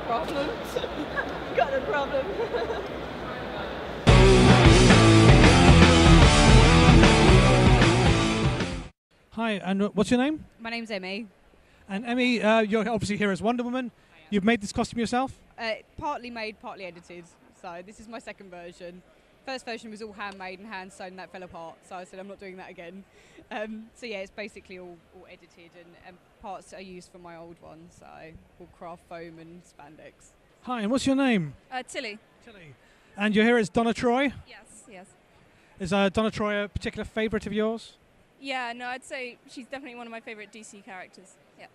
problems. Got a problem. Hi, and what's your name? My name's Emmy. And Emmy, you're obviously here as Wonder Woman. You've made this costume yourself? Partly made, partly edited. So this is my second version. First version was all handmade and hand sewn, and that fell apart. So I said I'm not doing that again. So yeah, it's basically all edited, and parts are used from my old one. So all craft foam and spandex. Hi, and what's your name? Tilly. Tilly. And you're here as Donna Troy? Yes. Is Donna Troy a particular favourite of yours? Yeah, no, I'd say she's definitely one of my favourite DC characters. Yeah.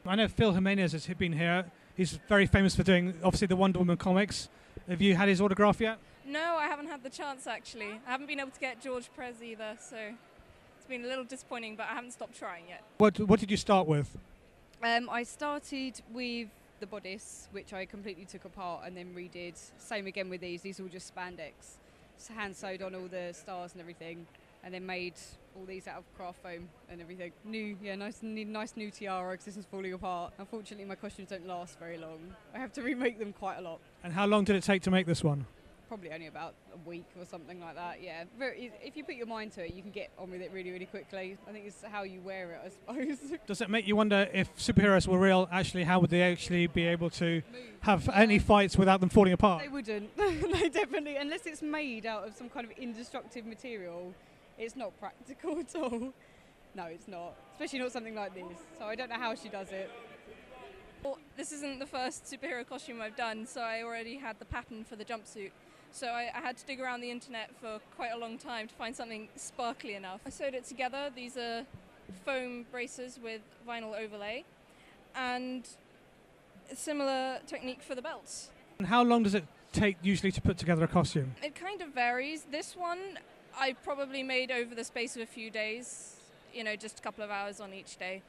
I know Phil Jimenez has been here. He's very famous for doing, obviously, the Wonder Woman comics. Have you had his autograph yet? No, I haven't had the chance, actually. I haven't been able to get George Perez either, so it's been a little disappointing, but I haven't stopped trying yet. What did you start with? I started with the bodice, which I completely took apart and then redid. Same again with these. These are all just spandex. Just hand sewed on all the stars and everything, and then made all these out of craft foam and everything. Nice new tiara because this is falling apart. Unfortunately, my costumes don't last very long. I have to remake them quite a lot. And how long did it take to make this one? Probably only about a week or something like that, yeah. If you put your mind to it, you can get on with it really, really quickly. I think it's how you wear it, I suppose. Does it make you wonder if superheroes were real, actually, how would they actually be able to have any fights without them falling apart? They wouldn't. They definitely, unless it's made out of some kind of indestructible material, it's not practical at all. No, it's not. Especially not something like this. So I don't know how she does it. Well, this isn't the first superhero costume I've done, so I already had the pattern for the jumpsuit. So I had to dig around the internet for quite a long time to find something sparkly enough. I sewed it together. These are foam braces with vinyl overlay, and a similar technique for the belts. And how long does it take usually to put together a costume? It kind of varies. This one I probably made over the space of a few days, just a couple of hours on each day.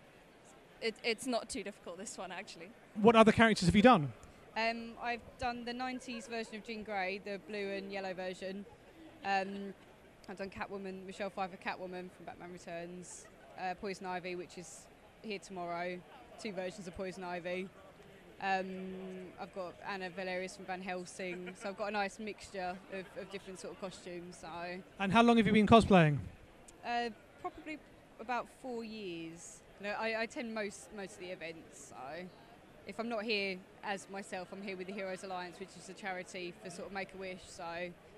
It's not too difficult, this one, actually. What other characters have you done? I've done the 90s version of Jean Grey, the blue and yellow version. I've done Catwoman, Michelle Pfeiffer Catwoman from Batman Returns, Poison Ivy, which is here tomorrow, 2 versions of Poison Ivy. I've got Anna Valerius from Van Helsing, so I've got a nice mixture of different sort of costumes. So. And how long have you been cosplaying? Probably about 4 years. I attend most of the events, so if I'm not here as myself, I'm here with the Heroes Alliance, which is a charity for sort of Make-A-Wish, so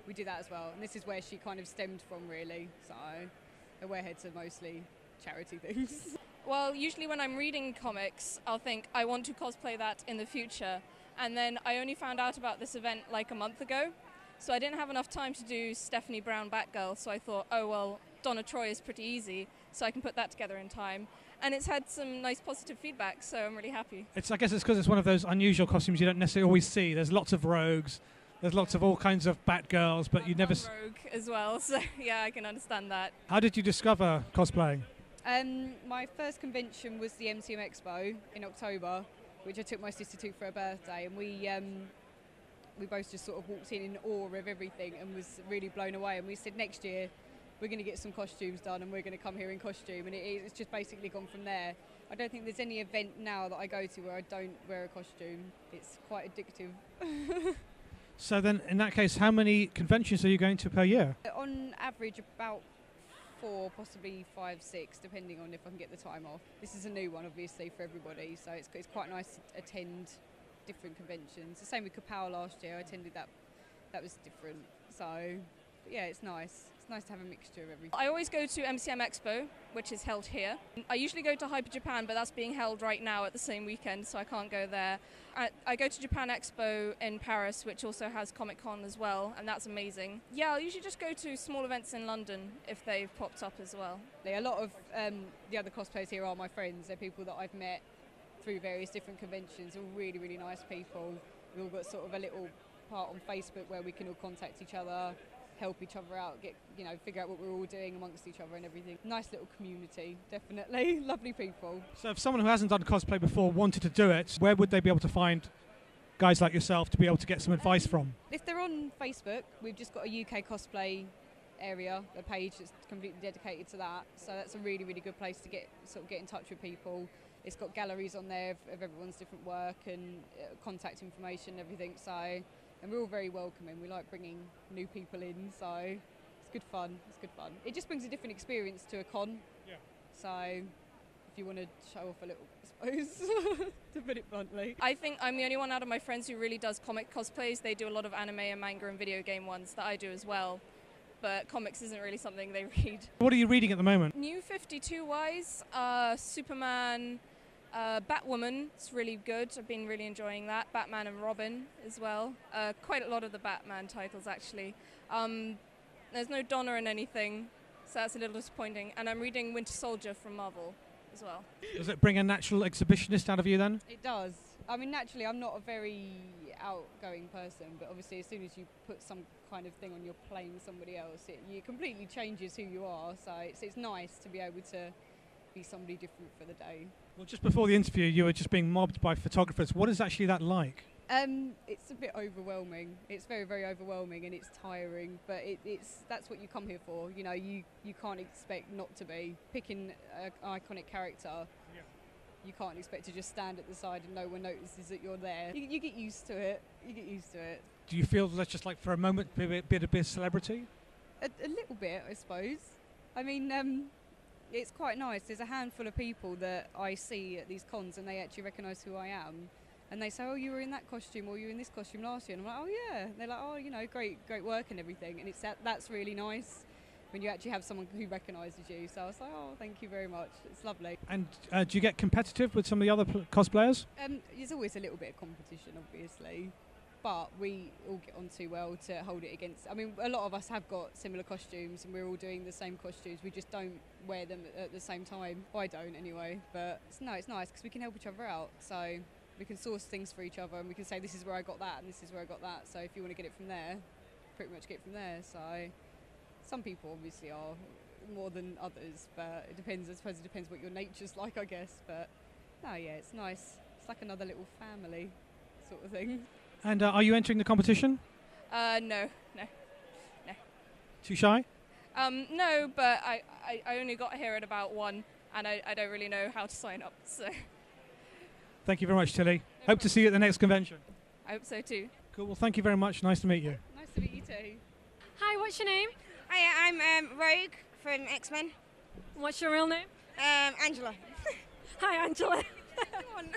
we do that as well. And this is where she kind of stemmed from, really. So the Wearheads are mostly charity things. Well, usually when I'm reading comics, I'll think, I want to cosplay that in the future. And then I only found out about this event like a month ago, so I didn't have enough time to do Stephanie Brown Batgirl, so I thought, oh well, Donna Troy is pretty easy, so I can put that together in time. And it's had some nice positive feedback, so I'm really happy. I guess it's because it's one of those unusual costumes you don't necessarily always see. There's lots of rogues, there's lots of all kinds of Batgirls, but you never... rogue as well, so yeah, I can understand that. How did you discover cosplaying? My first convention was the MCM Expo in October, which I took my sister to for her birthday, and we both just sort of walked in awe of everything and was really blown away. And we said next year we're going to get some costumes done and we're going to come here in costume, and it's just basically gone from there. I don't think there's any event now that I go to where I don't wear a costume. It's quite addictive. So then, in that case, how many conventions are you going to per year? On average, about 4, possibly 5, 6, depending on if I can get the time off. This is a new one, obviously, for everybody, so it's quite nice to attend different conventions. The same with Kapow last year. I attended that. That was different. So, yeah, it's nice. It's nice to have a mixture of everything. I always go to MCM Expo, which is held here. I usually go to Hyper Japan, but that's being held right now at the same weekend, so I can't go there. I go to Japan Expo in Paris, which also has Comic Con as well, and that's amazing. Yeah, I'll usually just go to small events in London if they've popped up as well. A lot of the other cosplayers here are my friends. They're people that I've met through various different conventions, all really, really nice people. We've all got sort of a little part on Facebook where we can all contact each other, help each other out, figure out what we're all doing amongst each other and everything. Nice little community, definitely. Lovely people. So if someone who hasn't done cosplay before wanted to do it, where would they be able to find guys like yourself to be able to get some advice from? If they're on Facebook, we've just got a UK cosplay area, a page that's completely dedicated to that. So that's a really, really good place to get in touch with people. it's got galleries on there of everyone's different work and contact information and everything. So, and we're all very welcoming. We like bringing new people in, so it's good fun. It's good fun. It just brings a different experience to a con. Yeah. So, if you want to show off a little, I suppose, to put it bluntly. I think I'm the only one out of my friends who really does comic cosplays. They do a lot of anime and manga and video game ones that I do as well. But comics isn't really something they read. What are you reading at the moment? New 52-wise, Superman, Batwoman, it's really good. I've been really enjoying that. Batman and Robin as well. Quite a lot of the Batman titles, actually. There's no Donna in anything, so that's a little disappointing. And I'm reading Winter Soldier from Marvel as well. Does it bring a natural exhibitionist out of you then? It does. I mean, naturally, I'm not a very outgoing person, but obviously as soon as you put some kind of thing on your playing somebody else, it completely changes who you are. So it's nice to be able to be somebody different for the day. Well, just before the interview, you were just being mobbed by photographers. What is actually that like? It's a bit overwhelming. It's very, very overwhelming, and it's tiring. But that's what you come here for. You know, you can't expect not to be picking an iconic character. Yeah. You can't expect to just stand at the side and no one notices that you're there. You get used to it. You get used to it. Do you feel that's just like for a moment be a bit of celebrity? A little bit, I suppose. I mean, it's quite nice. There's a handful of people that I see at these cons and they actually recognise who I am. And they say, oh, you were in that costume or you were in this costume last year. And I'm like, oh, yeah. And they're like, oh, you know, great work and everything. And that's really nice when you actually have someone who recognises you. So I was like, oh, thank you very much. It's lovely. And do you get competitive with some of the other cosplayers? There's always a little bit of competition, obviously. But we all get on too well to hold it against. I mean, a lot of us have got similar costumes and we're all doing the same costumes. We just don't wear them at the same time. I don't anyway. But it's nice because we can help each other out. So we can source things for each other and we can say, this is where I got that and this is where I got that. So if you want to get it from there, pretty much get it from there. So some people obviously are more than others, but it depends. I suppose it depends what your nature's like, I guess. But no, yeah, it's nice. It's like another little family sort of thing. And are you entering the competition? No. Too shy? No, but I only got here at about 1 and I don't really know how to sign up, so. Thank you very much, Tilly. Hope to see you at the next convention. I hope so too. Cool, well thank you very much. Nice to meet you. Nice to meet you too. Hi, what's your name? Hi, I'm Rogue from X-Men. What's your real name? Angela. Hi, Angela. Come on.